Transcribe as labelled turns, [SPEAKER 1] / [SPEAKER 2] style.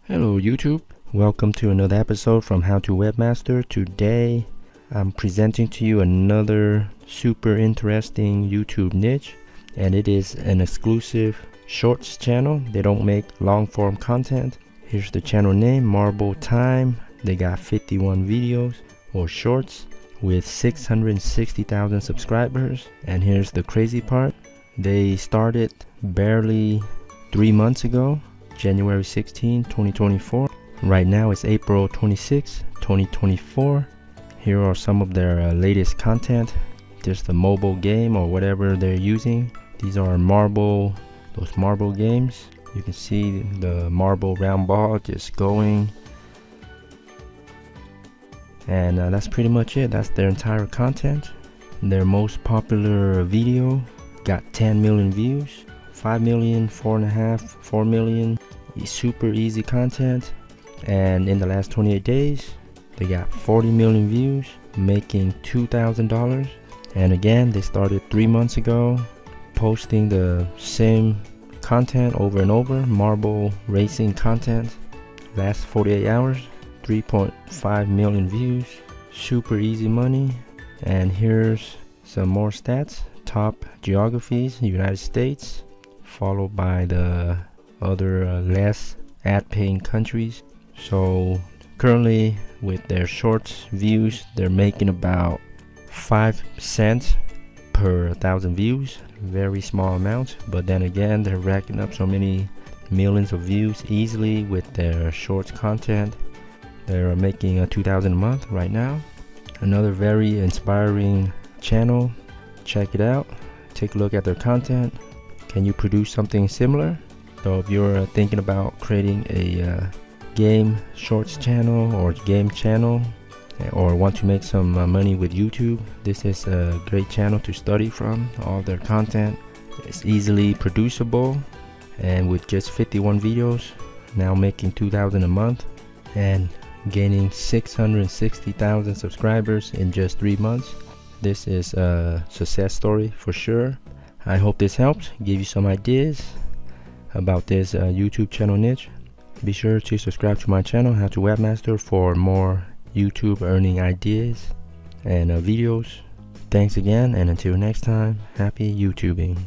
[SPEAKER 1] Hello YouTube, welcome to another episode from How to Webmaster. Today I'm presenting to you another super interesting YouTube niche, and it is an exclusive shorts channel. They don't make long form content. Here's the channel name, Marble Time. They got 51 videos or shorts with 660,000 subscribers. And here's the crazy part, they started barely 3 months ago, January 16, 2024. Right now it's April 26, 2024. Here are some of their latest content. There's the mobile game or whatever they're using. These are those marble games. You can see the marble round ball just going. And that's pretty much it. That's their entire content. Their most popular video got 10 million views, 5 million, 4.5, 4 million. Super easy content, and in the last 28 days they got 40 million views, making $2,000. And again, they started 3 months ago, posting the same content over and over, marble racing content. Last 48 hours, 3.5 million views, super easy money. And here's some more stats. Top geographies, United States, followed by the other less ad-paying countries. So currently with their shorts views, they're making about 5 cents per 1,000 views. Very small amount, but then again, they're racking up so many millions of views easily with their shorts content. They're making $2,000 a month right now. Another very inspiring channel. Check it out, take a look at their content. Can you produce something similar? So if you're thinking about creating a game shorts channel or game channel, or want to make some money with YouTube, this is a great channel to study from. All their content is easily producible, and with just 51 videos, now making $2,000 a month and gaining 660,000 subscribers in just 3 months. This is a success story for sure. I hope this helps give you some ideas about this YouTube channel niche. Be sure to subscribe to my channel, How to Webmaster, for more YouTube earning ideas and videos. Thanks again, and until next time, happy YouTubing.